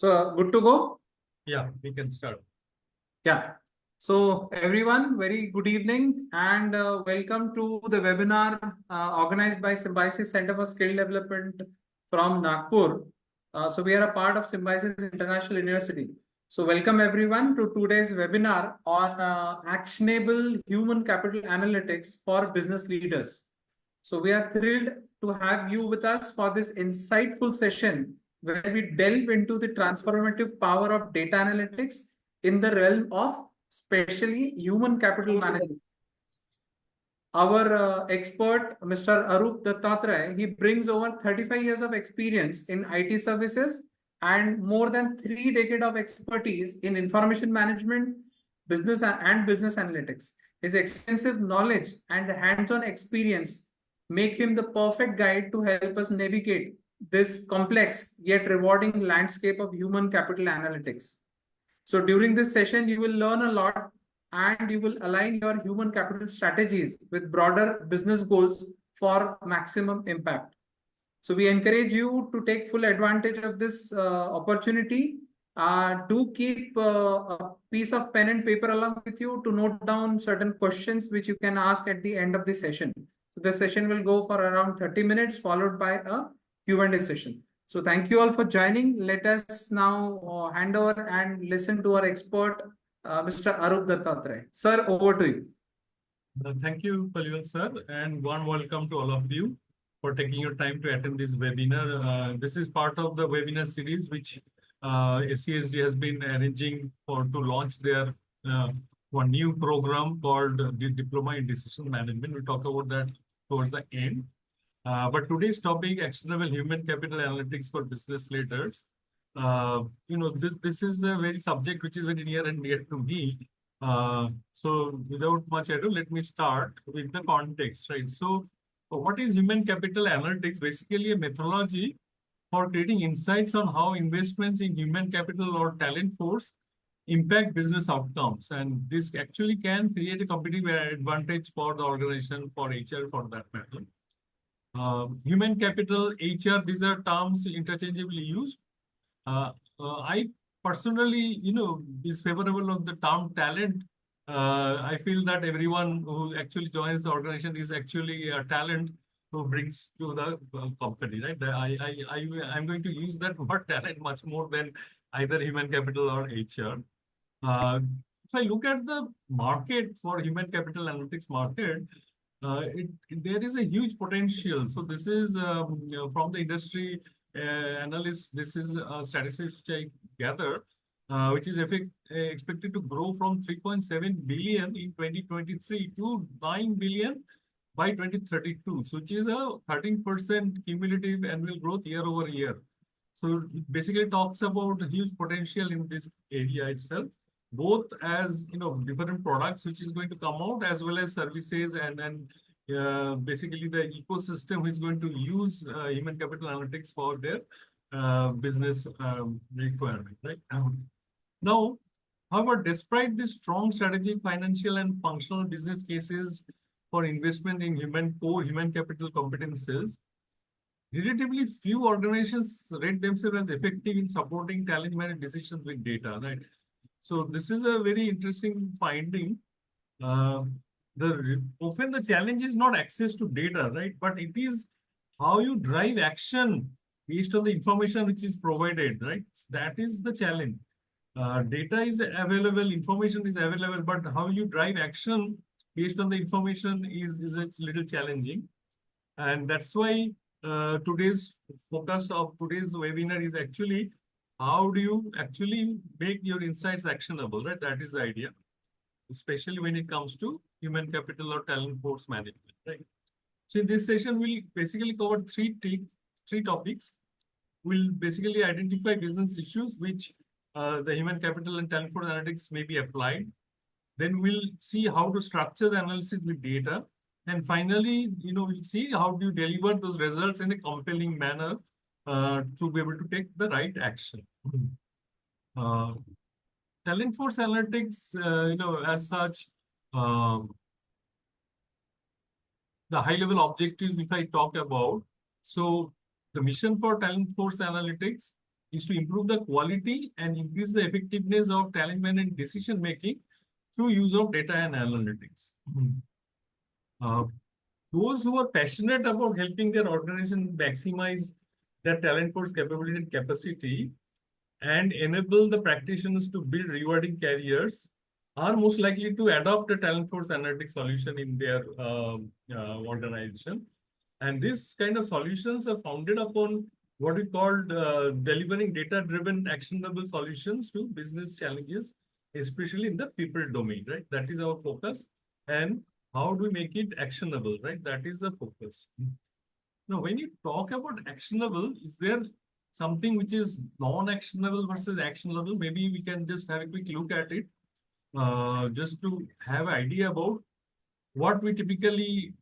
So, good to go? Yeah, we can start. Yeah. So, everyone, very good evening and welcome to the webinar organized by Symbiosis Center for Skill Development from Nagpur. So, we are a part of Symbiosis International University. So, welcome everyone to today's webinar on actionable human capital analytics for business leaders. So, we are thrilled to have you with us for this insightful session where we delve into the transformative power of data analytics in the realm of especially human capital management. Our expert, Mr. Arup Dattaroy, he brings over 35 years of experience in IT services and more than 3 decades of expertise in information management, business and business analytics. His extensive knowledge and hands-on experience make him the perfect guide to help us navigate this complex yet rewarding landscape of human capital analytics. So during this session, you will learn a lot and you will align your human capital strategies with broader business goals for maximum impact. So we encourage you to take full advantage of this opportunity. Do keep a piece of pen and paper along with you to note down certain questions which you can ask at the end of the session. So the session will go for around 30 minutes followed by a Q&A session. So thank you all for joining. Let us now hand over and listen to our expert, Mr. Arup Dattaroy. Sir, over to you. Thank you, Palyan sir, and warm welcome to all of you for taking your time to attend this webinar. This is part of the webinar series which SCSD has been arranging to launch their one new program called the Diploma in Decision Management. We'll talk about that towards the end. But today's topic, actionable human capital analytics for business leaders. This is a very subject which is very near and dear to me. So without much ado, let me start with the context, right? So what is human capital analytics? Basically a methodology for creating insights on how investments in human capital or talent force impact business outcomes. And this actually can create a competitive advantage for the organization, for HR for that matter. Human capital, HR, these are terms interchangeably used. I personally, is favorable of the term talent. I feel that everyone who actually joins the organization is actually a talent who brings to the company, right? I'm going to use that word talent much more than either human capital or HR. If I look at the market for human capital analytics market, there is a huge potential. So this is from the industry analysts. This is statistics which I gather, which is expected to grow from 3.7 billion in 2023 to 9 billion by 2032, so which is a 13% cumulative annual growth year over year. So it basically talks about huge potential in this area itself, both as different products which is going to come out, as well as services and basically the ecosystem is going to use human capital analytics for their business requirement, right? Now, however, despite this strong strategic, financial, and functional business cases for investment in core human capital competences, relatively few organizations rate themselves as effective in supporting talent management decisions with data, right? So this is a very interesting finding. Often the challenge is not access to data, right? But it is how you drive action based on the information which is provided, right? That is the challenge. Data is available, information is available, but how you drive action based on the information is a little challenging. And that's why today's focus of today's webinar is actually how do you actually make your insights actionable, right? That is the idea, especially when it comes to human capital or talent force management, right? So in this session, we'll basically cover three topics. We'll basically identify business issues which the human capital and talent force analytics may be applied. Then we'll see how to structure the analysis with data. And finally, we'll see how do you deliver those results in a compelling manner to be able to take the right action. Talent force analytics, as such, the high-level objectives, if I talk about, so the mission for talent force analytics is to improve the quality and increase the effectiveness of talent management decision making through use of data and analytics. Uh, those who are passionate about helping their organization maximize their talent force capability and capacity and enable the practitioners to build rewarding careers are most likely to adopt a talent force analytics solution in their organization. And this kind of solutions are founded upon what we call delivering data-driven actionable solutions to business challenges, especially in the people domain, right? That is our focus. And how do we make it actionable, right? That is the focus. Now, when you talk about actionable, is there something which is non-actionable versus actionable? Maybe we can just have a quick look at it, just to have an idea about what we typically,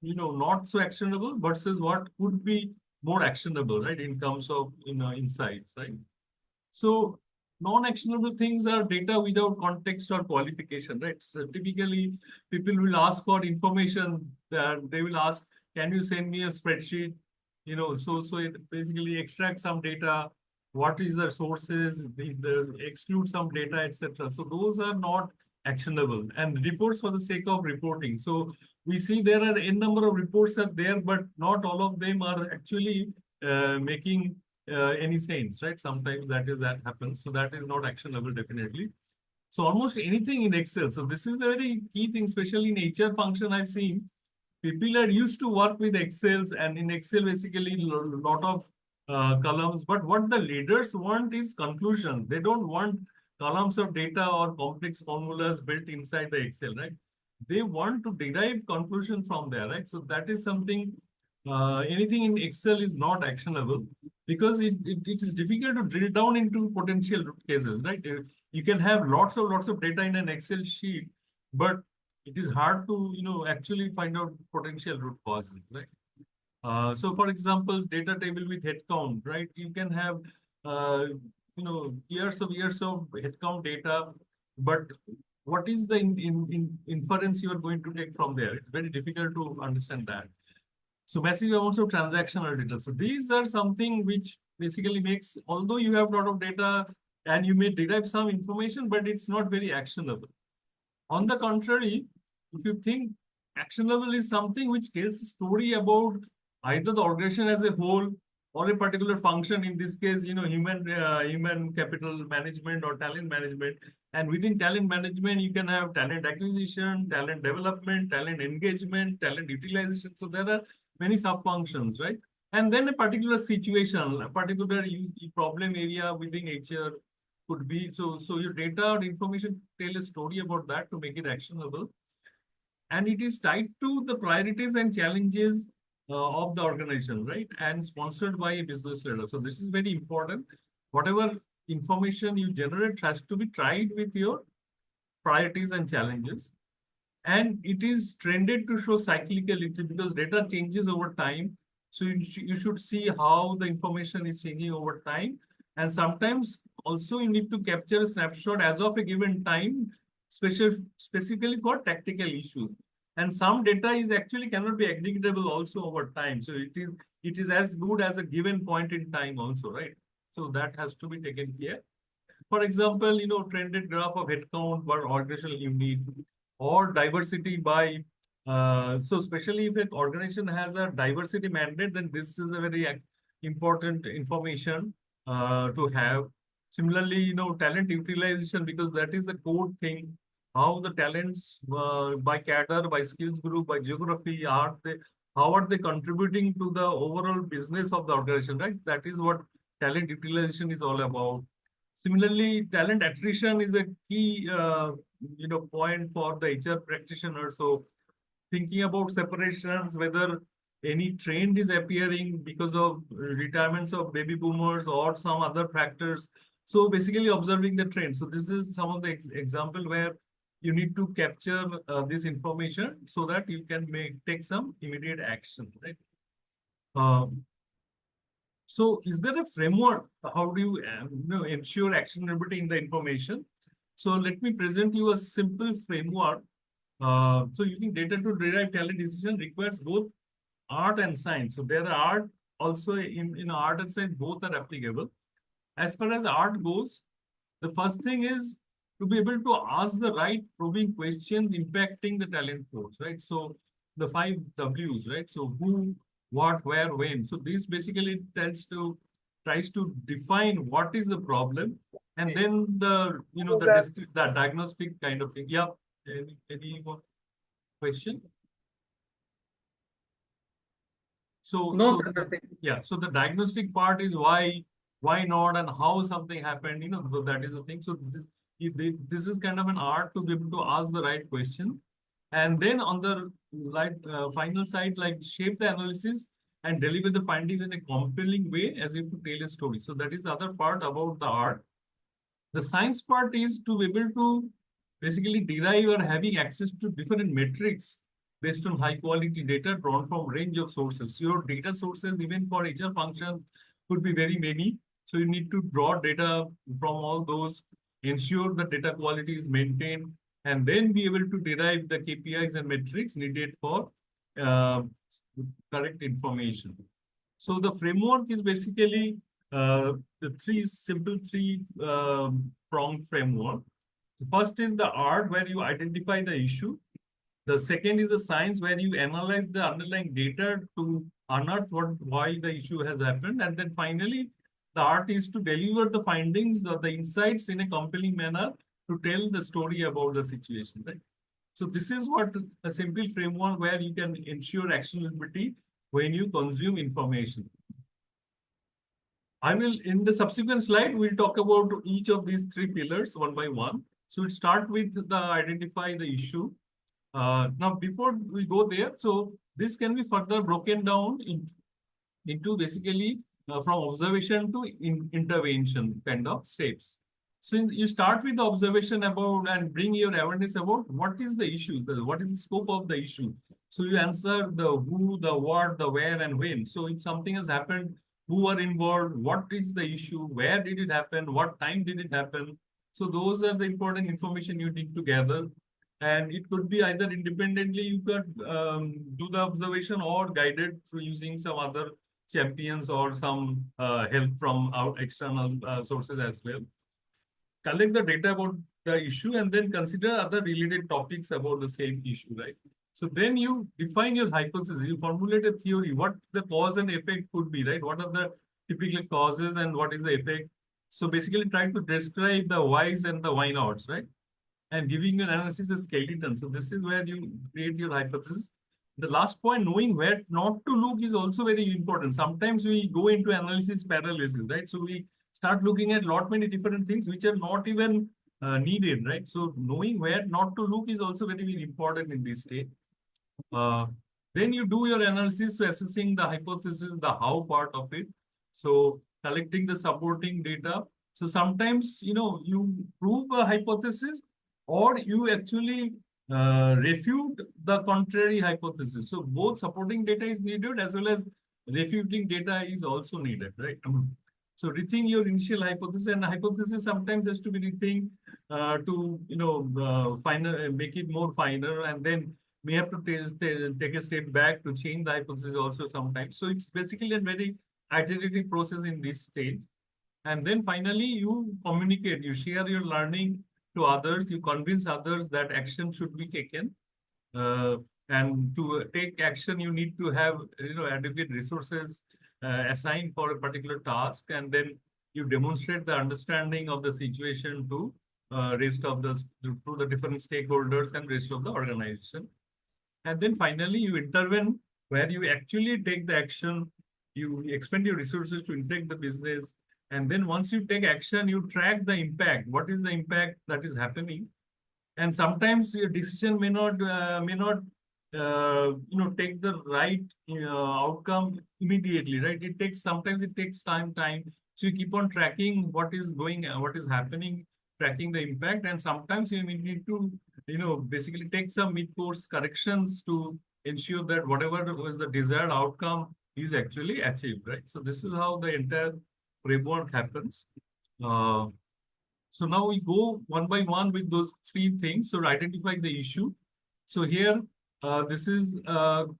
not so actionable versus what could be more actionable, right? In terms of, insights, right? So non-actionable things are data without context or qualification, right? So typically people will ask for information that they will ask, can you send me a spreadsheet? So it basically extract some data, what is the sources, the exclude some data, etc. So those are not actionable, and reports for the sake of reporting. So we see there are n number of reports are there, but not all of them are actually making any sense, right? Sometimes that happens. So that is not actionable, definitely. So almost anything in Excel. So this is a very key thing, especially in HR function. I've seen people are used to work with Excels, and in Excel, basically lot of columns. But what the leaders want is conclusion. They don't want columns of data or complex formulas built inside the Excel, right? They want to derive conclusion from there, right? So that is something. Anything in Excel is not actionable because it is difficult to drill down into potential root cases, right? You can have lots of data in an Excel sheet, but it is hard to actually find out potential root causes, right? So for example, data table with headcount, right? You can have years of headcount data, but what is the inference you are going to take from there? It's very difficult to understand that. So massive amounts of transactional data. So these are something which basically makes, although you have a lot of data and you may derive some information, but it's not very actionable. On the contrary, if you think actionable is something which tells a story about either the organization as a whole or a particular function, in this case, human capital management or talent management. And within talent management, you can have talent acquisition, talent development, talent engagement, talent utilization. So there are many sub functions, right? And then a particular situation, a particular problem area within HR could be, so your data or information tell a story about that to make it actionable, and it is tied to the priorities and challenges of the organization, right? And sponsored by a business leader. So this is very important. Whatever information you generate has to be tied with your priorities and challenges, and it is trended to show cyclicality because data changes over time. So you should see how the information is changing over time, and sometimes also you need to capture a snapshot as of a given time, specifically for tactical issues. And some data is actually cannot be aggregatable also over time. So it is as good as a given point in time also, right? So that has to be taken care. For example, trended graph of headcount per organizational unit or diversity by, so especially if an organization has a diversity mandate, then this is a very important information to have. Similarly, talent utilization, because that is the core thing, how the talents by cadre, by skills group, by geography, how are they contributing to the overall business of the organization, right? That is what talent utilization is all about. Similarly, talent attrition is a key point for the HR practitioner. So thinking about separations, whether any trend is appearing because of retirements of baby boomers or some other factors. So basically observing the trend. So this is some of the example where you need to capture this information so that you can take some immediate action, right? So is there a framework? How do you, ensure actionability in the information? So let me present you a simple framework. So using data to derive talent decision requires both art and science. So there are art also in art and science, both are applicable. as far as art goes, the first thing is to be able to ask the right probing questions impacting the talent force, right? So the five W's, right? So who, what, where, when. So this basically tries to define what is the problem, and then the diagnostic kind of thing. Yeah. Any more question? So No, so sir, the, nothing. yeah, so the diagnostic part is why not, and how something happened. So that is the thing. So this is kind of an art to be able to ask the right question, and then on the final side, like shape the analysis and deliver the findings in a compelling way as if to tell a story. So that is the other part about the art. The science part is to be able to basically derive or having access to different metrics based on high quality data drawn from range of sources. Your data sources, even for HR function, could be very many. So you need to draw data from all those, ensure the data quality is maintained, and then be able to derive the KPIs and metrics needed for uh, correct information. So the framework is basically the three pronged framework. The first is the art, where you identify the issue. The second is the science, where you analyze the underlying data to unearth why the issue has happened. And then finally, the art is to deliver the findings, the insights in a compelling manner to tell the story about the situation, right? So this is what a simple framework where you can ensure actionability when you consume information. I will, in the subsequent slide, we'll talk about each of these three pillars one by one. So we'll start with the identify the issue. Now, before we go there, so this can be further broken down into basically from observation to intervention kind of steps. So you start with the observation about and bring your awareness about what is the issue, what is the scope of the issue. So you answer the who, the what, the where, and when. So if something has happened, who are involved, what is the issue, where did it happen, what time did it happen. So those are the important information you need to gather. And it could be either independently you could do the observation or guided through using some other champions or some help from out external sources as well. Collect the data about the issue and then consider other related topics about the same issue, right? So then you define your hypothesis, you formulate a theory, what the cause and effect could be, right? What are the typical causes and what is the effect? So basically trying to describe the whys and the why nots, right? And giving an analysis a skeleton. So this is where you create your hypothesis. The last point, knowing where not to look, is also very important. Sometimes we go into analysis paralysis, right? So we start looking at lot many different things which are not even needed, right? So knowing where not to look is also very, very important in this state. Uh, then you do your analysis, so assessing the hypothesis, the how part of it. So collecting the supporting data. So sometimes, you prove a hypothesis or you actually refute the contrary hypothesis. So both supporting data is needed as well as refuting data is also needed, right? So rethink your initial hypothesis, and hypothesis sometimes has to be rethink to finer, make it more finer, and then we have to take a step back to change the hypothesis also sometimes. So it's basically a very iterative process in this stage. And then finally, you communicate, you share your learning to others, you convince others that action should be taken. Uh, and to take action, you need to have adequate resources assigned for a particular task, and then you demonstrate the understanding of the situation to rest of to the different stakeholders and rest of the organization. And then finally, you intervene where you actually take the action, you expend your resources to impact the business. And then once you take action, you track the impact. What is the impact that is happening? And sometimes your decision may not take the right outcome immediately, right? Sometimes it takes time. So you keep on tracking what is what is happening, tracking the impact, and sometimes you need to basically take some mid-course corrections to ensure that whatever was the desired outcome is actually achieved, right? So this is how the entire framework happens. Uh, so now we go one by one with those three things. So identify the issue. So here, this is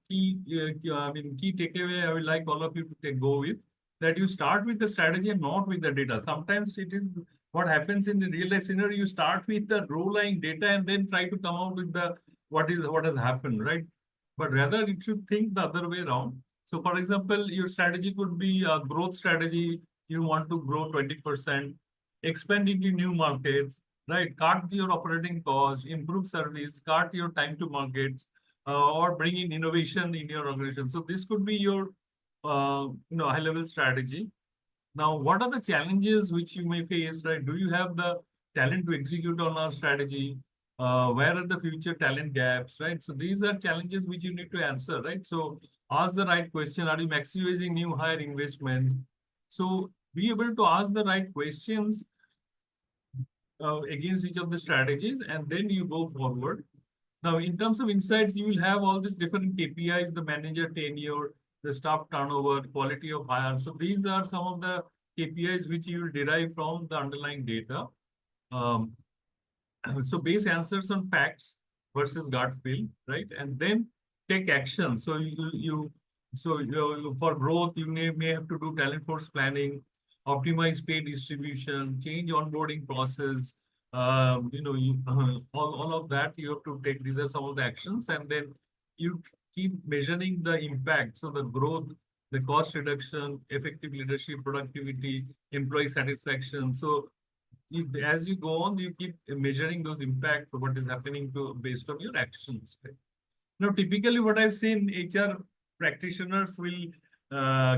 key. Key takeaway I would like all of you to go with. that you start with the strategy and not with the data. Sometimes it is what happens in the real life scenario. You start with the raw lying data and then try to come out with the what has happened, right? But rather it should think the other way around. So, for example, your strategy could be a growth strategy. You want to grow 20%, expand into new markets, right? Cut your operating costs, improve service, cut your time to markets, or bring in innovation in your organization. So this could be your high level strategy. Now, what are the challenges which you may face, right? Do you have the talent to execute on our strategy? Where are the future talent gaps, right? So these are challenges which you need to answer, right? So ask the right question. Are you maximizing new hire investments? So be able to ask the right questions against each of the strategies, and then you go forward. Now, in terms of insights, you will have all these different KPIs, the manager tenure, the staff turnover, quality of hire. So these are some of the KPIs which you will derive from the underlying data. Um, so base answers on facts versus gut feel, right? And then take action. So for growth, you may have to do talent force planning, optimize pay distribution, change onboarding process. All of that you have to take. These are some of the actions, and then you keep measuring the impact. So the growth, the cost reduction, effective leadership, productivity, employee satisfaction. So as you go on, you keep measuring those impact of what is happening to based on your actions. Right? Now, typically, what I've seen, HR practitioners will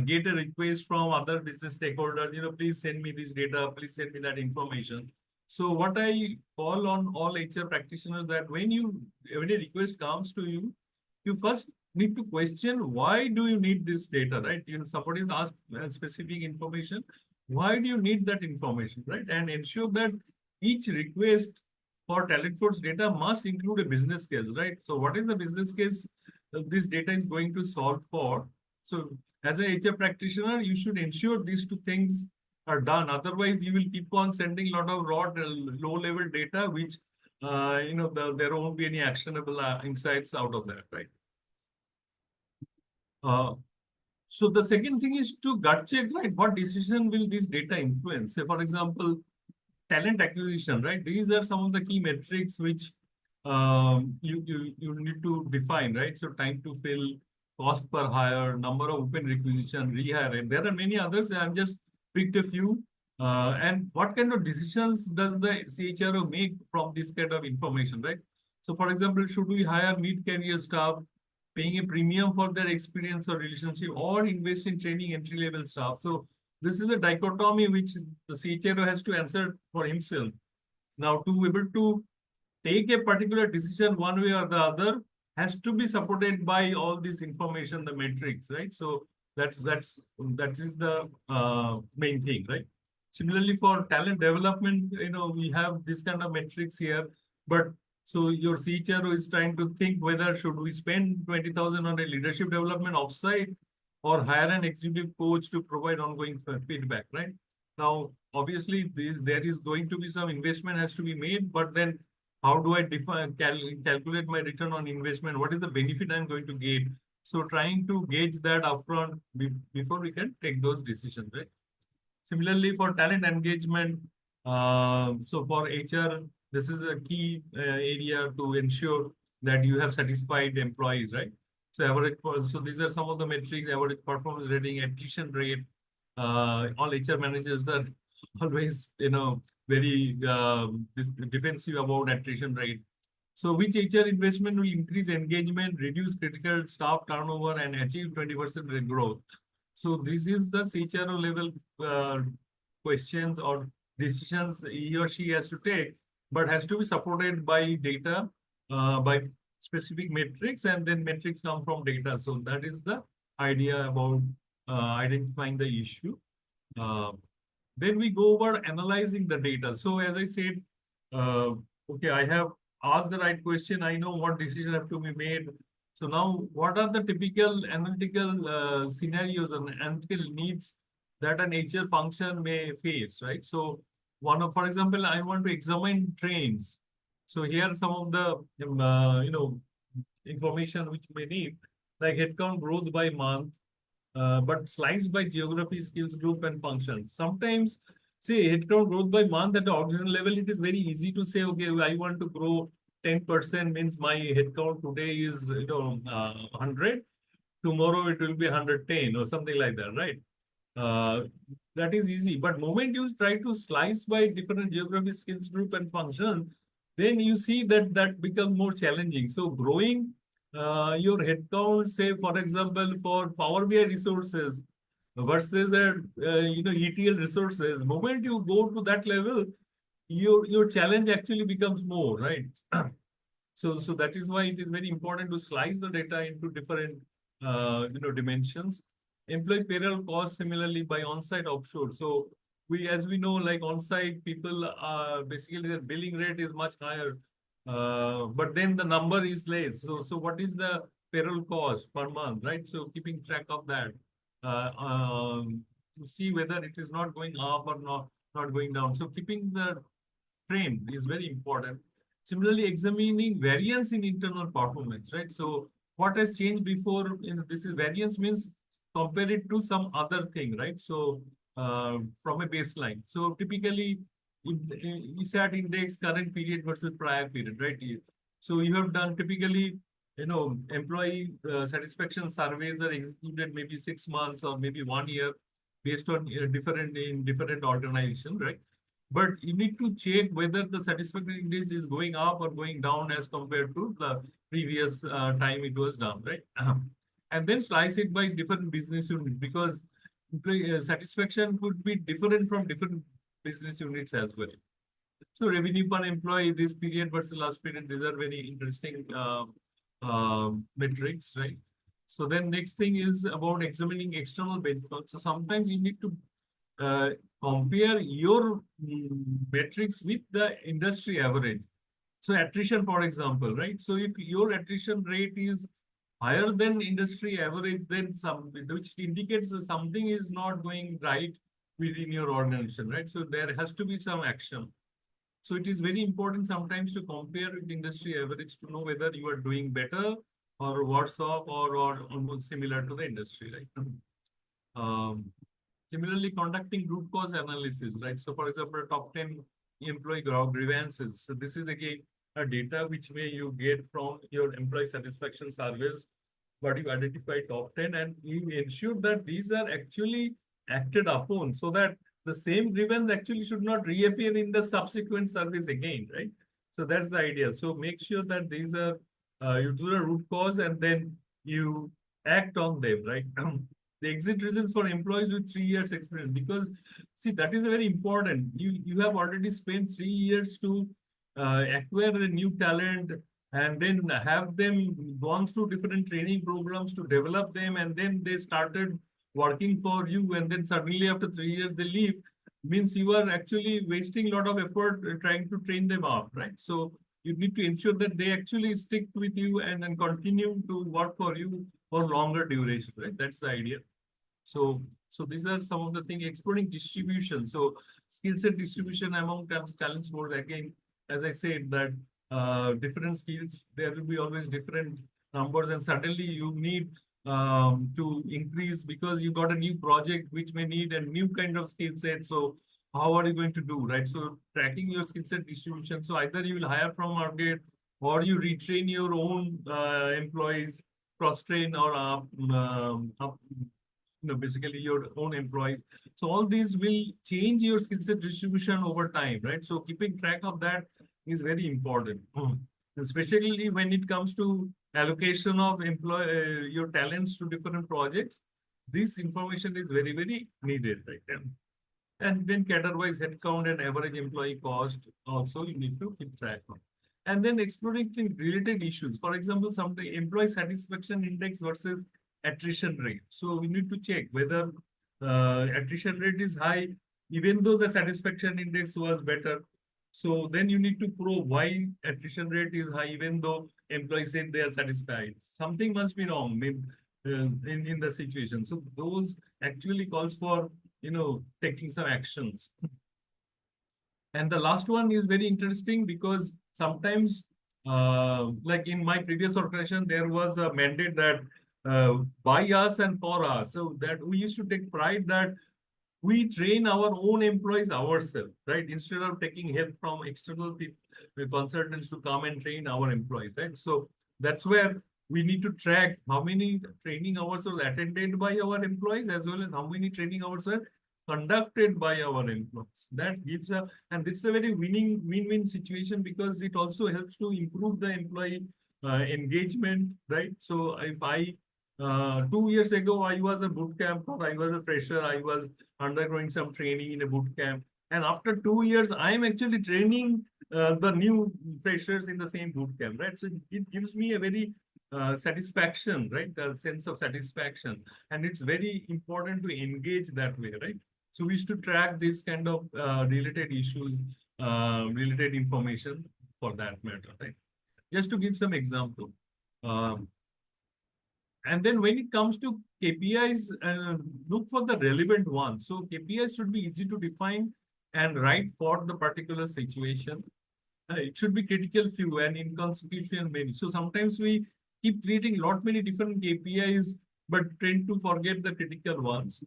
get a request from other business stakeholders. Please send me this data. Please send me that information. So, what I call on all HR practitioners that when a request comes to you, you first need to question why do you need this data, right? Somebody is asked specific information. Why do you need that information, right? And ensure that each request for talent force data must include a business case, right? So what is the business case this data is going to solve for? So as a HR practitioner, you should ensure these two things are done. Otherwise, you will keep on sending a lot of raw, low-level data, which there won't be any actionable insights out of that, right? Uh, so the second thing is to gut check, right? What decision will this data influence? Say, for example, talent acquisition, right? These are some of the key metrics which you need to define, right? So time to fill, cost per hire, number of open requisition, rehire, and there are many others. I've just picked a few. And what kind of decisions does the CHRO make from this kind of information, right? So, for example, should we hire mid-career staff, paying a premium for their experience or relationship, or invest in training entry-level staff? So, this is a dichotomy which the CHRO has to answer for himself. Now, to be able to take a particular decision one way or the other has to be supported by all this information, the metrics, right? So that is the main thing, right? Similarly, for talent development, we have this kind of metrics here, but so your CHRO is trying to think whether should we spend 20,000 on a leadership development offsite or hire an executive coach to provide ongoing feedback, right? Now, obviously, there is going to be some investment has to be made, but then how do I calculate my return on investment? What is the benefit I'm going to get? So trying to gauge that upfront before we can take those decisions, right? Similarly, for talent engagement, so for HR, this is a key area to ensure that you have satisfied employees, right? So these are some of the metrics: average performance rating, attrition rate. All HR managers are always, very defensive about attrition rate. So which HR investment will increase engagement, reduce critical staff turnover, and achieve 20% growth? So this is the CHRO level questions or decisions he or she has to take, but has to be supported by data, by specific metrics, and then metrics come from data. So that is the idea about identifying the issue. Then we go over analyzing the data. So as I said, okay, I have asked the right question. I know what decisions have to be made. So now, what are the typical analytical scenarios and analytical needs that an HR function may face, right? So for example, I want to examine trends. So here are some of the, information which may need, like headcount growth by month, but sliced by geography, skills group, and functions. Sometimes, say, headcount growth by month at the organization level, it is very easy to say, okay, I want to grow 10%, means my headcount today is 100. Tomorrow it will be 110 or something like that, right? Uh, that is easy. But moment you try to slice by different geography, skills group, and function, then you see that that becomes more challenging. So growing your headcount, say for example, for Power BI resources versus ETL resources, moment you go to that level, your challenge actually becomes more, right? So that is why it is very important to slice the data into different dimensions. Employee payroll costs similarly by on-site offshore. So as we know, like on-site people basically their billing rate is much higher, but then the number is less. So what is the payroll cost per month, right? So keeping track of that to see whether it is not going up or not going down. So keeping the trend is very important. Similarly, examining variance in internal performance, right? So what has changed before, this is variance means compare it to some other thing, right? So from a baseline. So typically, ESAT index current period versus prior period, right? So you have done typically, employee satisfaction surveys are executed maybe 6 months or maybe 1 year based on different organization, right? But you need to check whether the satisfaction index is going up or going down as compared to the previous time it was done, right? And then slice it by different business units, because satisfaction could be different from different business units as well. So revenue per employee this period versus last period, these are very interesting metrics, right? So then next thing is about examining external benchmarks. So sometimes you need to uh, compare your metrics with the industry average. So attrition, for example, right? So if your attrition rate is higher than industry average, then which indicates that something is not going right within your organization, right? So there has to be some action. So it is very important sometimes to compare with industry average to know whether you are doing better or worse off or almost similar to the industry, right? Um, Similarly, conducting root cause analysis, right? So, for example, top 10 employee grievances. So, this is again a data which may you get from your employee satisfaction surveys, but you identify top 10 and you ensure that these are actually acted upon, so that the same grievance actually should not reappear in the subsequent surveys again, right? So, that's the idea. So, make sure that these are, you do the root cause and then you act on them, right? The exit reasons for employees with 3 years experience, because see that is very important. You have already spent 3 years to acquire a new talent and then have them gone through different training programs to develop them, and then they started working for you, and then suddenly after 3 years they leave, means you are actually wasting a lot of effort trying to train them up, right? So you need to ensure that they actually stick with you and continue to work for you for longer duration, right? That's the idea. So these are some of the things. Exploring distribution. So skill set distribution among talent boards. Again, as I said, that different skills, there will be always different numbers, and suddenly you need to increase because you got a new project which may need a new kind of skill set. So how are you going to do, right? So tracking your skill set distribution. So either you will hire from market or you retrain your own employees, cross train or basically your own employees. So all these will change your skill set distribution over time, right? So keeping track of that is very important. Especially when it comes to allocation of your talents to different projects. This information is very, very needed, right? And then category-wise headcount and average employee cost also you need to keep track of. And then exploring related issues. For example, some employee satisfaction index versus attrition rate. So we need to check whether attrition rate is high, even though the satisfaction index was better. So then you need to prove why attrition rate is high, even though employees said they are satisfied. Something must be wrong in the situation. So those actually calls for taking some actions. And the last one is very interesting because sometimes, like in my previous organization, there was a mandate that by us and for us. So that we used to take pride that we train our own employees ourselves, right? Instead of taking help from external people, consultants to come and train our employees, right? So that's where we need to track how many training hours are attended by our employees as well as how many training hours are conducted by our employees. That gives a, and it's a very win-win situation because it also helps to improve the employee engagement, right? So if I 2 years ago, I was a boot camp or I was a fresher, I was undergoing some training in a boot camp. And after 2 years, I am actually training the new freshers in the same boot camp, right? So it gives me a very satisfaction, right? A sense of satisfaction. And it's very important to engage that way, right? So we used to track this kind of related issues, related information for that matter, right? Just to give some example. Um, and then when it comes to KPIs, look for the relevant ones. So KPIs should be easy to define and write for the particular situation. It should be critical few and inconsequential many. So sometimes we keep creating lot many different KPIs, but tend to forget the critical ones.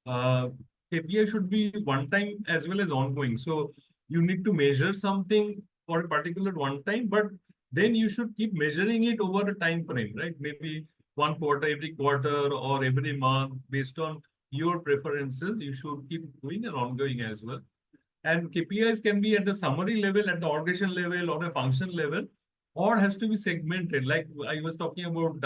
KPI should be one time as well as ongoing. So you need to measure something for a particular one time, but then you should keep measuring it over a time frame, right? Maybe one quarter, every quarter, or every month, based on your preferences. You should keep doing and ongoing as well. And KPIs can be at the summary level, at the organization level, or a function level, or has to be segmented. Like I was talking about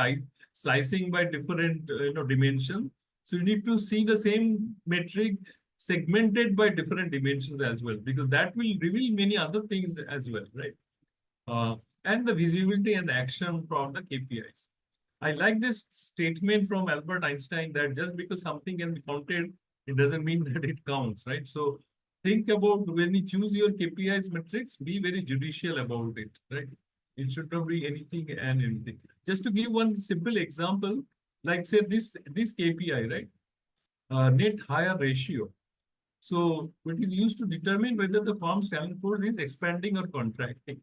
slicing by different dimension. So you need to see the same metric segmented by different dimensions as well, because that will reveal many other things as well, right? And the visibility and action from the KPIs. I like this statement from Albert Einstein that just because something can be counted, it doesn't mean that it counts, right? So think about when you choose your KPIs metrics, be very judicial about it, right? It should not be anything and anything. Just to give one simple example, like say this KPI, right? Net hire ratio. So it is used to determine whether the firm's talent force is expanding or contracting.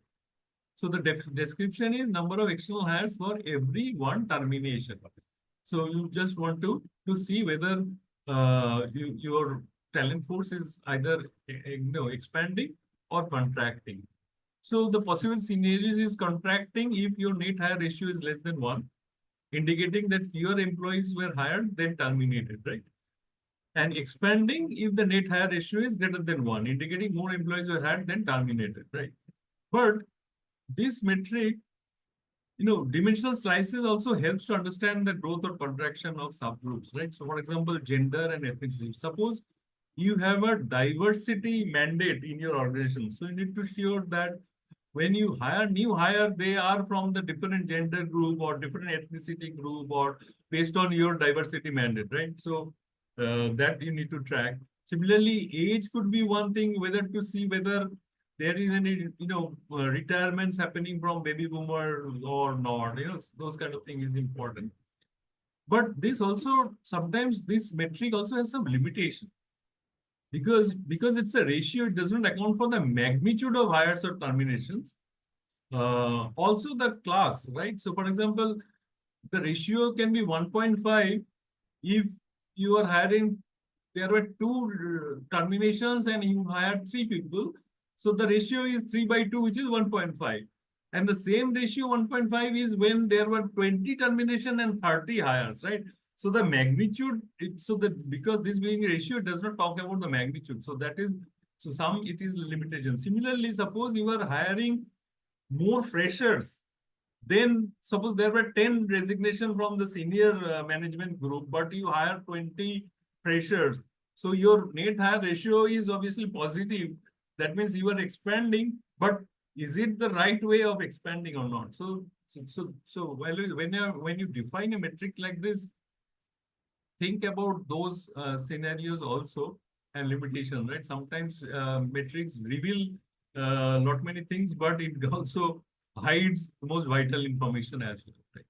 So the description is number of external hires for every one termination. So you just want to see whether your talent force is either expanding or contracting. So the possible scenarios is contracting if your net hire ratio is less than 1, indicating that fewer employees were hired than terminated, right? And expanding if the net hire ratio is greater than 1, indicating more employees were hired than terminated, right? But this metric, dimensional slices also helps to understand the growth or contraction of subgroups, right? So, for example, gender and ethnicity. Suppose you have a diversity mandate in your organization. So, you need to ensure that when you hire new hire, they are from the different gender group or different ethnicity group or based on your diversity mandate, right? So, that you need to track. Similarly, age could be one thing, whether to see whether there is any retirements happening from baby boomer or not, those kind of things is important. But this also sometimes this metric also has some limitation because it's a ratio. It does not account for the magnitude of hires or terminations. Also the class, right? So for example, the ratio can be 1.5 if you are hiring, there were 2 terminations and you hired 3 people. So the ratio is 3/2, which is 1.5. And the same ratio 1.5 is when there were 20 termination and 30 hires, right? So the magnitude, because this being a ratio, it does not talk about the magnitude. So it is a limitation. Similarly, suppose you are hiring more freshers, then suppose there were 10 resignation from the senior management group, but you hire 20 freshers. So your net hire ratio is obviously positive. That means you are expanding, but is it the right way of expanding or not? When you define a metric like this, think about those scenarios also and limitations, right? Sometimes metrics reveal not many things, but it also hides the most vital information as well, right?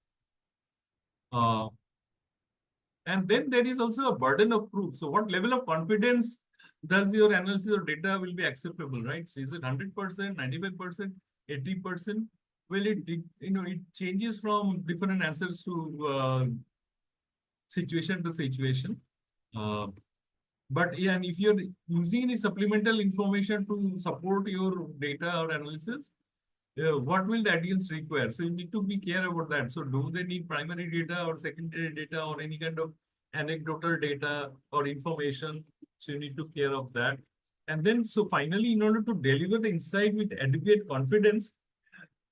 And then there is also a burden of proof. So what level of confidence does your analysis or data will be acceptable, right? So is it 100%, 95%, 80%? Well, it changes from different answers to situation to situation. Uh, but yeah, and if you're using any supplemental information to support your data or analysis, what will the audience require? So you need to be care about that. So do they need primary data or secondary data or any kind of anecdotal data or information? So you need to care of that. And then, so finally, in order to deliver the insight with adequate confidence,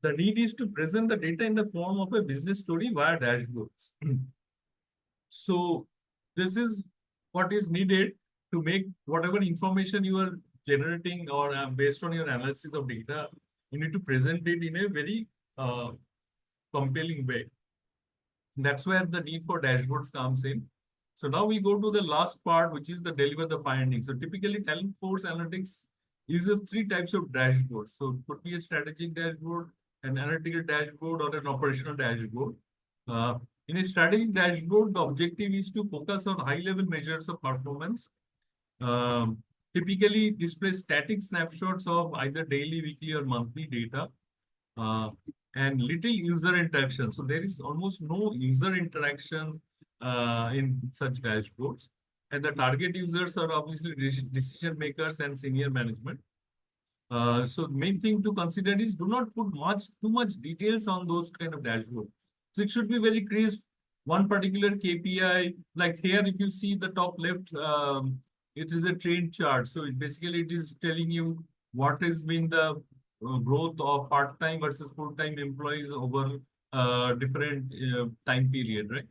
the need is to present the data in the form of a business story via dashboards. So this is what is needed to make whatever information you are generating or based on your analysis of data, you need to present it in a very compelling way. That's where the need for dashboards comes in. So now we go to the last part, which is the deliver the findings. So typically talent force analytics uses three types of dashboards. So it could be a strategic dashboard, an analytical dashboard, or an operational dashboard. Uh, in a strategic dashboard, the objective is to focus on high-level measures of performance. Typically display static snapshots of either daily, weekly, or monthly data. And little user interaction. So there is almost no user interaction in such dashboards. And the target users are obviously decision makers and senior management. So main thing to consider is do not put too much details on those kind of dashboard. So it should be very crisp. One particular KPI, like here, if you see the top left, it is a trend chart. So it is telling you what has been the growth of part-time versus full-time employees over different time period, right?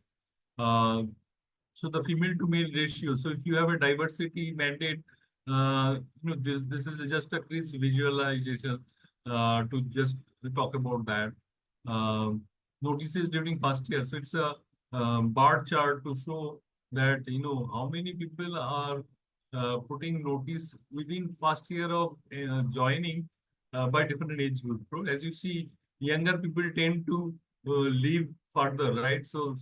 So the female to male ratio. So if you have a diversity mandate, this is just a crisp visualization to just talk about that. Notices during first year. So it's a bar chart to show that how many people are putting notice within first year of joining by different age group. So as you see, younger people tend to leave further, right? So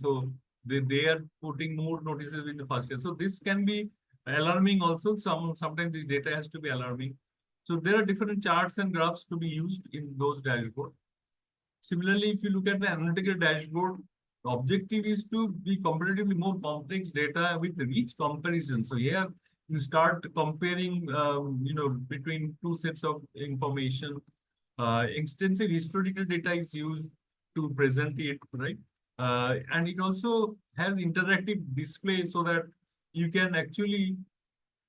they are putting more notices in the first year. So this can be alarming also. Sometimes the data has to be alarming. So there are different charts and graphs to be used in those dashboards. Similarly, if you look at the analytical dashboard, the objective is to be comparatively more complex data with rich comparison. So here you start comparing, between two sets of information. Extensive historical data is used to present it, right? And it also has interactive display so that you can actually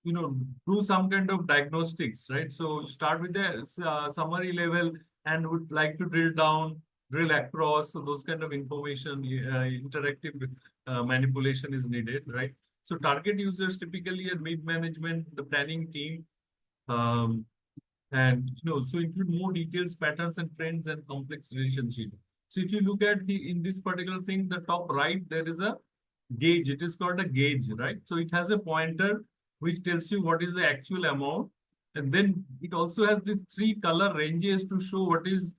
do some kind of diagnostics, right? So you start with the summary level and would like to drill down, drill across. So those kind of information, interactive manipulation is needed, right? So target users typically are mid-management, the planning team, um, and so include more details, patterns, and trends and complex relationship. So if you look at in this particular thing, the top right, there is a gauge. It is called a gauge, right? So it has a pointer which tells you what is the actual amount. And then it also has the three color ranges to show what is,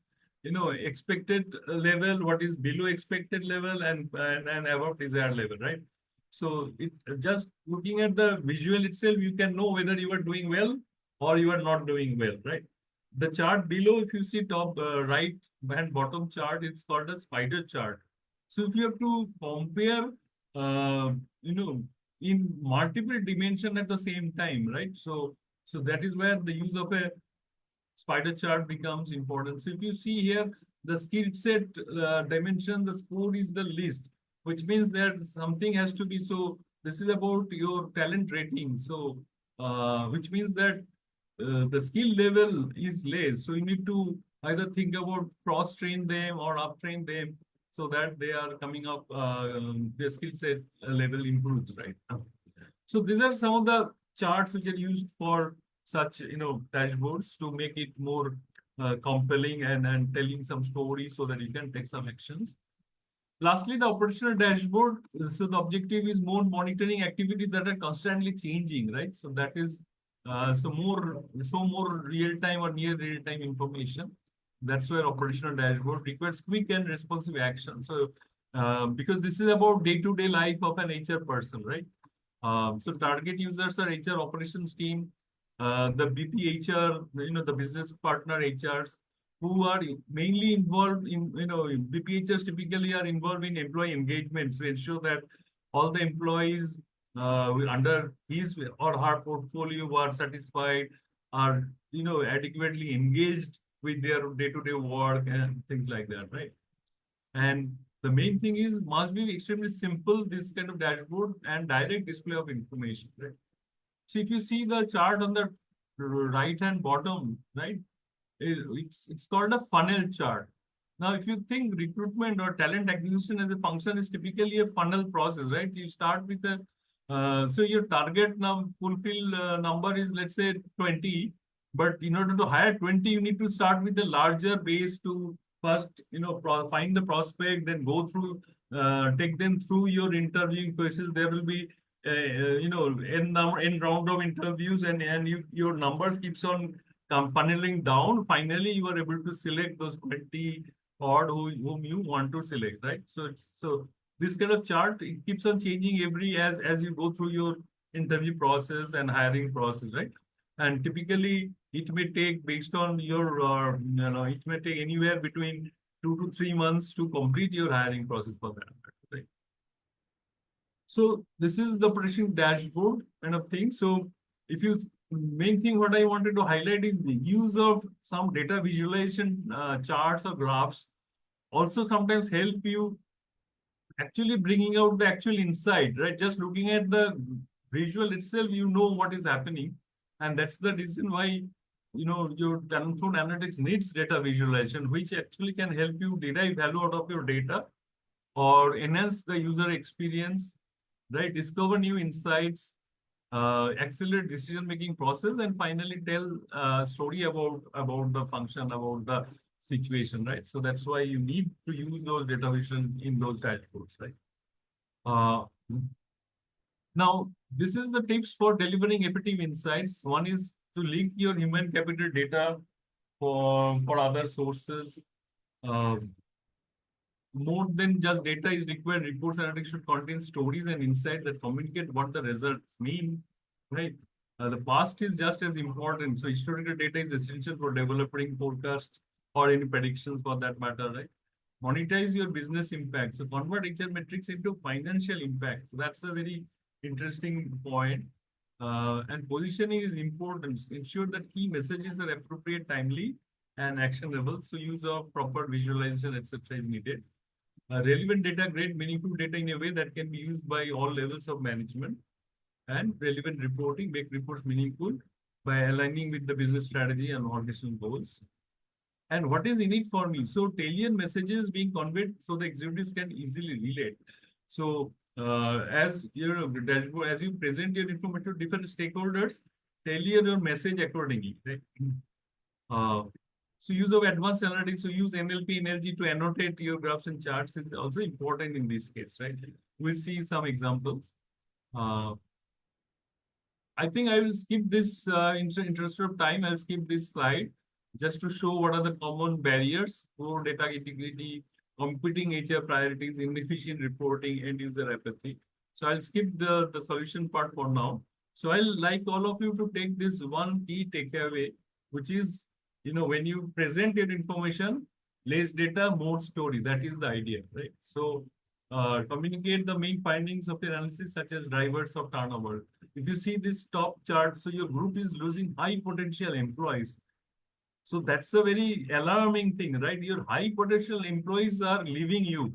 expected level, what is below expected level, and above desired level, right? So it just looking at the visual itself, you can know whether you are doing well or you are not doing well, right? The chart below, if you see top right and bottom chart, it's called a spider chart. So if you have to compare, uh, in multiple dimension at the same time, right? So that is where the use of a spider chart becomes important. So if you see here, the skill set dimension, the score is the least, which means that something has to be. So this is about your talent rating. So which means that the skill level is less. So you need to either think about cross train them or up train them so that they are coming up, their skill set level improves, right? So these are some of the charts which are used for such dashboards to make it more compelling and telling some stories so that you can take some actions. Lastly, the operational dashboard. So the objective is more monitoring activities that are constantly changing, right? So that is more real-time or near real-time information. That's where operational dashboard requires quick and responsive action. So because this is about day-to-day life of an HR person, right? So target users are HR operations team, the BPHR, the business partner HRs, who are mainly involved in, BPHRs typically are involved in employee engagement to ensure that all the employees under his or her portfolio are satisfied, are adequately engaged with their day-to-day work and things like that, right? And the main thing is must be extremely simple, this kind of dashboard and direct display of information, right? So if you see the chart on the right hand bottom, right, it's called a funnel chart. Now, if you think recruitment or talent acquisition as a function is typically a funnel process, right? You start with a so your target now fulfill number is, let's say, 20, but in order to hire 20, you need to start with a larger base to first find the prospect, then go through take them through your interviewing process. There will be in round of interviews, and your numbers keeps on funneling down. Finally, you are able to select those 20 odd whom you want to select, right? So this kind of chart, it keeps on changing as you go through your interview process and hiring process, right? And typically it may take, based on your it may take anywhere between 2 to 3 months to complete your hiring process for that, right? So this is the pricing dashboard kind of thing. So if you main thing what I wanted to highlight is the use of some data visualization charts or graphs also sometimes help you actually bringing out the actual insight, right? Just looking at the visual itself, you know what is happening. And that's the reason why, your talent flow analytics needs data visualization, which actually can help you derive value out of your data or enhance the user experience, right? Discover new insights, accelerate decision-making process, and finally tell a story about the function, about the situation, right? So that's why you need to use those data vision in those dashboards, right? Uh, Now, this is the tips for delivering effective insights. One is to link your human capital data for other sources. Uh, More than just data is required. Reports analytics should contain stories and insights that communicate what the results mean, right? The past is just as important. So historical data is essential for developing forecasts or any predictions for that matter, right? Monetize your business impact. So convert HR metrics into financial impact. So that's a very interesting point. And positioning is important. Ensure that key messages are appropriate, timely, and actionable. So use of proper visualization, etc. is needed. Relevant data, great meaningful data in a way that can be used by all levels of management. And relevant reporting, make reports meaningful by aligning with the business strategy and organizational goals. And what is in it for me? So tailor messages being conveyed so the executives can easily relate. So as dashboard, as you present your information to different stakeholders, tailor your message accordingly, right? So use of advanced analytics, so use NLP energy to annotate your graphs and charts is also important in this case, right? We'll see some examples. I think I will skip this interest of time. I'll skip this slide just to show what are the common barriers for data integrity, competing HR priorities, inefficient reporting, and user apathy. So I'll skip the solution part for now. So I'll like all of you to take this one key takeaway, which is, when you present your information, less data, more story. That is the idea, right? So communicate the main findings of your analysis, such as drivers of turnover. If you see this top chart, so your group is losing high potential employees. So that's a very alarming thing, right? Your high potential employees are leaving you.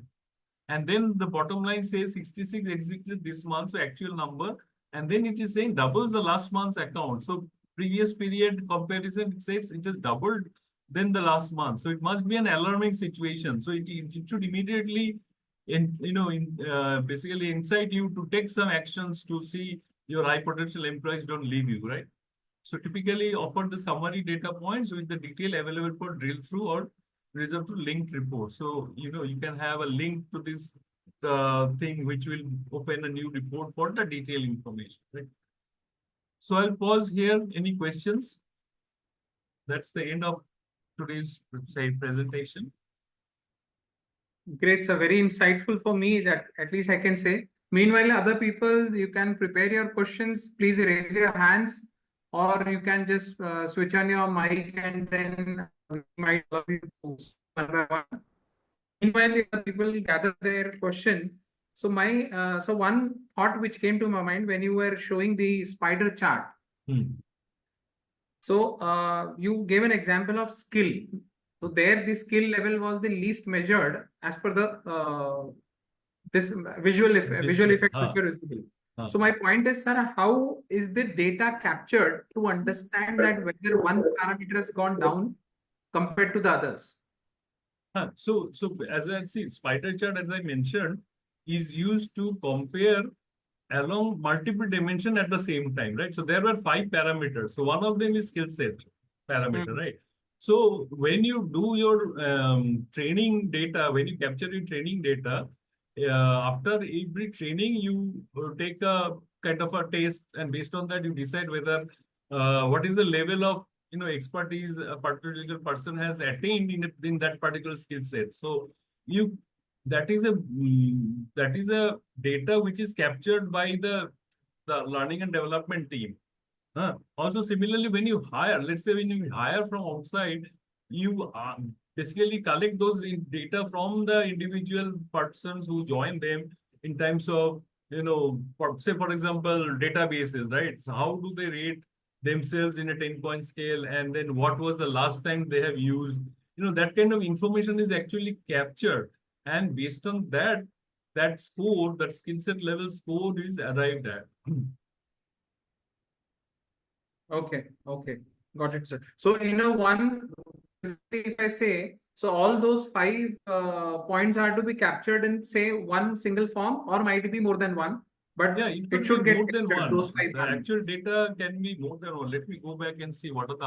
And then the bottom line says 66 executed this month, so actual number. And then it is saying doubles the last month's account. So previous period comparison, it says it has doubled than the last month. So it must be an alarming situation. So it should immediately basically incite you to take some actions to see your high potential employees don't leave you, right? So typically offer the summary data points with the detail available for drill through or reserve to linked report. So, you can have a link to this thing which will open a new report for the detailed information, right? So I'll pause here. Any questions? That's the end of today's presentation. Great, sir. Very insightful for me, that at least I can say. Meanwhile, other people, you can prepare your questions. Please raise your hands, or you can just switch on your mic, and then we might allow you to post one by one. Meanwhile, the people gather their question. So so one thought which came to my mind when you were showing the spider chart. So you gave an example of skill. So there the skill level was the least measured as per the this visual effect which were visible. So my point is, sir, how is the data captured to understand that whether one parameter has gone down compared to the others? So as I see, spider chart, as I mentioned, is used to compare along multiple dimension at the same time, right? So there were 5 parameters. So one of them is skill set parameter, right? So when you do your training data, when you capture your training data, after every training, you take a kind of a test, and based on that, you decide whether what is the level of expertise a particular person has attained in that particular skill set. So you that is a data which is captured by the learning and development team. Also, similarly, when you hire, let's say when you hire from outside, you basically collect those data from the individual persons who join them in terms of, say, for example, databases, right? So how do they rate themselves in a 10-point scale? And then what was the last time they have used? That kind of information is actually captured. And based on that, that score, that skill set level score is arrived at. Okay, got it, sir. So in a one, if I say, so all those 5 points are to be captured in, say, one single form, or might it be more than one, but yeah, it should get more than captured, one. those 5 The actual data can be more than one. Let me go back and see what are the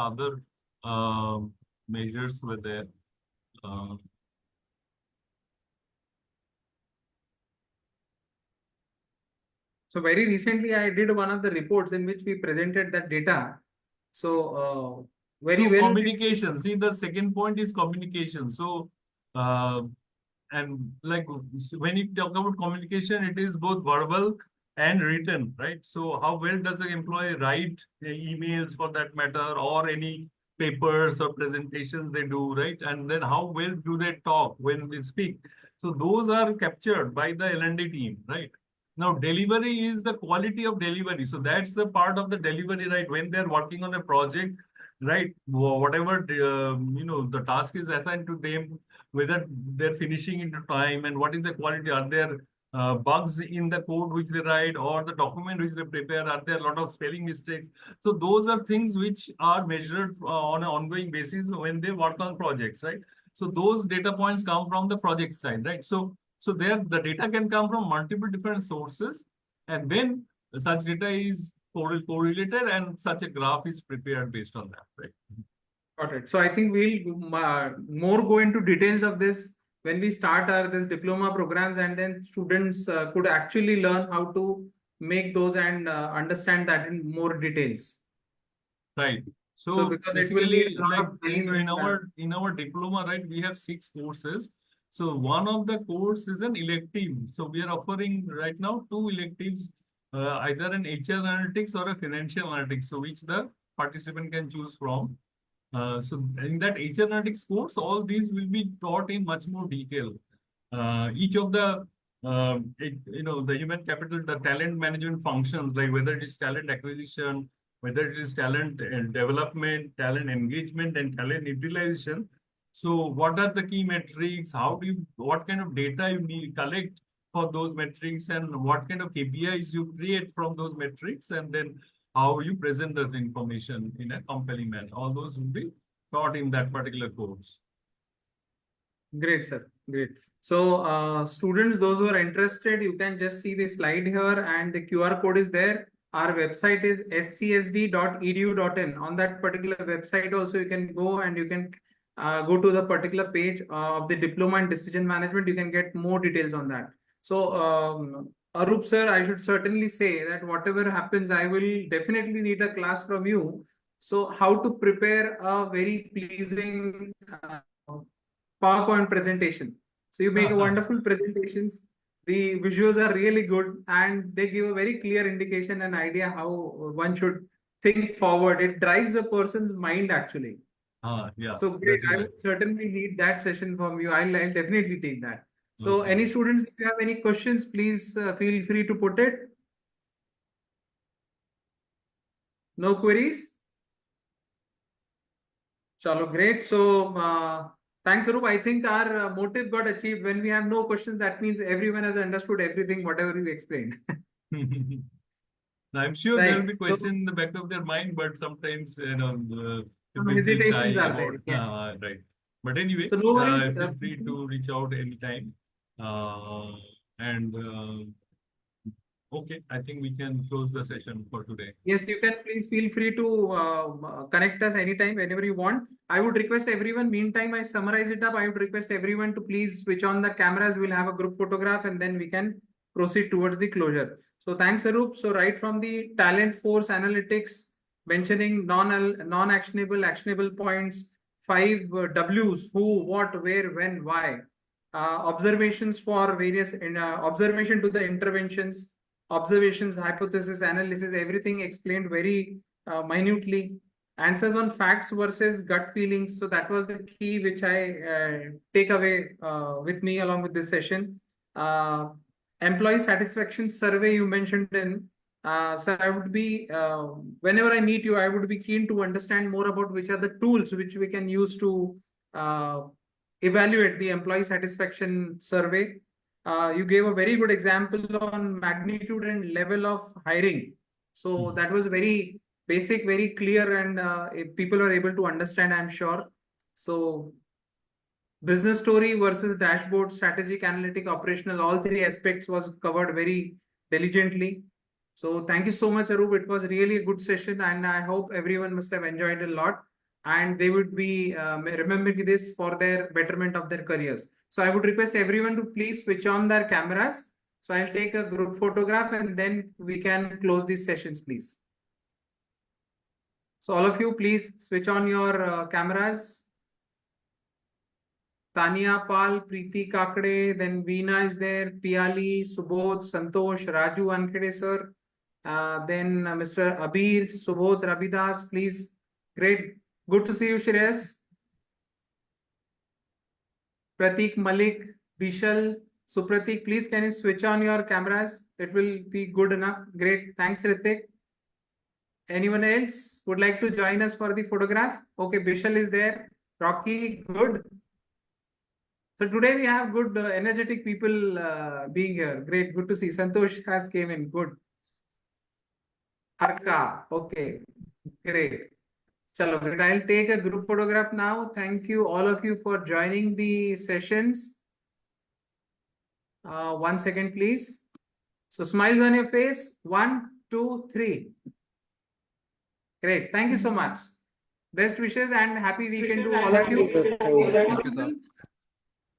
other measures were there. So very recently, I did one of the reports in which we presented that data. So very well. Communication. See, the second point is communication. So, and like when you talk about communication, it is both verbal and written, right? So, how well does an employee write emails for that matter, or any papers or presentations they do, right? And then how well do they talk when they speak? So, those are captured by the L&D team, right? Now, delivery is the quality of delivery. So that's the part of the delivery, right? When they're working on a project, right? Whatever the task is assigned to them, whether they're finishing in time, and what is the quality? Are there bugs in the code which they write, or the document which they prepare? Are there a lot of spelling mistakes? So those are things which are measured on an ongoing basis when they work on projects, right? So those data points come from the project side, right? So there, the data can come from multiple different sources, and then such data is correlated, and such a graph is prepared based on that, right? Got it. So I think we'll more go into details of this when we start our this diploma programs, and then students could actually learn how to make those and understand that in more details. Right. So So because it will basically, be a lot like of time in our diploma, right, we have 6 courses. So one of the course is an elective. So we are offering right now 2 electives, either an HR analytics or a financial analytics, so which the participant can choose from. So in that HR analytics course, all these will be taught in much more detail. Each of the the human capital, the talent management functions, like whether it is talent acquisition, whether it is talent development, talent engagement, and talent utilization. So what are the key metrics? What kind of data you need collect for those metrics, and what kind of KPIs you create from those metrics, and then how you present that information in a compelling manner. All those will be taught in that particular course. Great, sir. Great. So, students, those who are interested, you can just see the slide here, and the QR code is there. Our website is scsd.edu.in. On that particular website, also you can go and you can go to the particular page of the diploma in decision management. You can get more details on that. So, Arup sir, I should certainly say that whatever happens, I will definitely need a class from you. So, how to prepare a very pleasing PowerPoint presentation. So you make a wonderful presentations. The visuals are really good, and they give a very clear indication and idea how one should think forward. It drives a person's mind actually. Yeah. So great. I would certainly need that session from you. I'll definitely take that. So Okay. any students, if you have any questions, please feel free to put it. No queries? Chalo, great. So thanks, Arup. I think our motive got achieved. When we have no questions, that means everyone has understood everything, whatever you explained. I'm sure there will Right. be So questions in the back of their mind, but sometimes some people feel hesitations shy are about there. Yes. right. But anyway, So no worries. feel free to reach out anytime. And okay, I think we can close the session for today. Yes, you can please feel free to connect us anytime, whenever you want. I would request everyone, meantime, I summarize it up. I would request everyone to please switch on the cameras. We'll have a group photograph and then we can proceed towards the closure. So thanks, Arup. So right from the talent force analytics, mentioning non-actionable, actionable points, 5 Ws, who, what, where, when, why, observations for various, observation to the interventions, observations, hypothesis, analysis, everything explained very minutely. Answers on facts versus gut feelings. So that was the key which I take away with me along with this session. Employee satisfaction survey you mentioned in. So I would be, whenever I meet you, I would be keen to understand more about which are the tools which we can use to evaluate the employee satisfaction survey. You gave a very good example on magnitude and level of hiring. So that was very basic, very clear, and people are able to understand, I'm sure. So business story versus dashboard, strategic, analytic, operational, all 3 aspects was covered very diligently. So thank you so much, Arup. It was really a good session, and I hope everyone must have enjoyed a lot, and they would be remembering this for their betterment of their careers. So I would request everyone to please switch on their cameras. So I'll take a group photograph and then we can close these sessions, please. So all of you, please switch on your cameras. Tania Pal, Preeti Kakade, then Veena is there, Piali, Subodh, Santosh, Raju Ankede sir, then Mr. Abir, Subodh, Ravidas, please. Great. Good to see you, Shreyas. Pratik Malik, Bishal, Supratik, please can you switch on your cameras? It will be good enough. Great. Thanks, Ritik. Anyone else would like to join us for the photograph? Okay, Bishal is there. Rocky, good. So today we have good energetic people being here. Great, good to see. Santosh has came in. Good. Arka, okay, great. Chalo, great. I'll take a group photograph now. Thank you all of you for joining the sessions. 1 second, please. So smiles on your face. 1, 2, 3. Great. Thank you so much. Best wishes and happy weekend to all of you. If possible,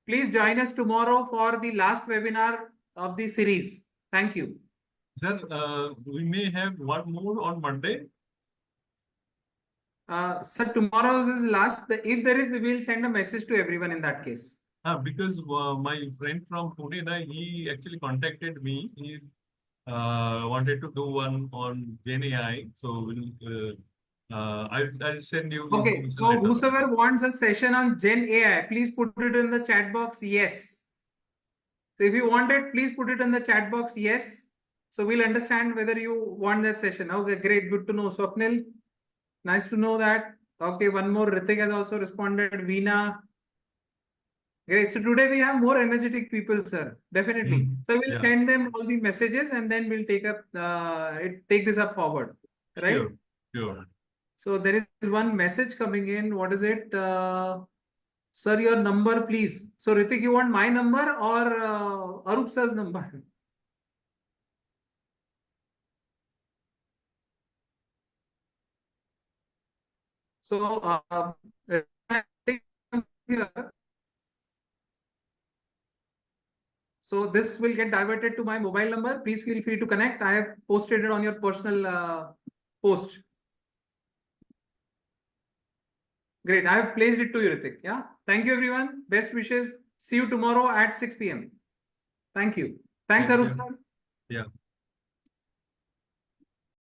please join us tomorrow for the last webinar of the series. Thank you. Sir, we may have one more on Monday. Sir, tomorrow's is last. If there is, we'll send a message to everyone in that case. Because my friend from Pune, he actually contacted me. He wanted to do one on Gen AI. So I'll send you. Okay, so later. whosoever wants a session on Gen AI, please put it in the chat box. Yes. So if you want it, please put it in the chat box. Yes. So we'll understand whether you want that session. Okay, great. Good to know. Swapnil, nice to know that. Okay, one more. Ritik has also responded. Veena. Great. So today we have more energetic people, sir. Definitely. So we'll send them all the messages and then we'll take up take this up forward. Right? Sure. Sure. So there is one message coming in. What is it? Sir, your number, please. So Ritik, you want my number or Arup sir's number? So so this will get diverted to my mobile number. Please feel free to connect. I have posted it on your personal post. Great. I have placed it to you, Ritik. Yeah. Thank you, everyone. Best wishes. See you tomorrow at 6 p.m. Thank you. Thanks, Arup sir. Yeah.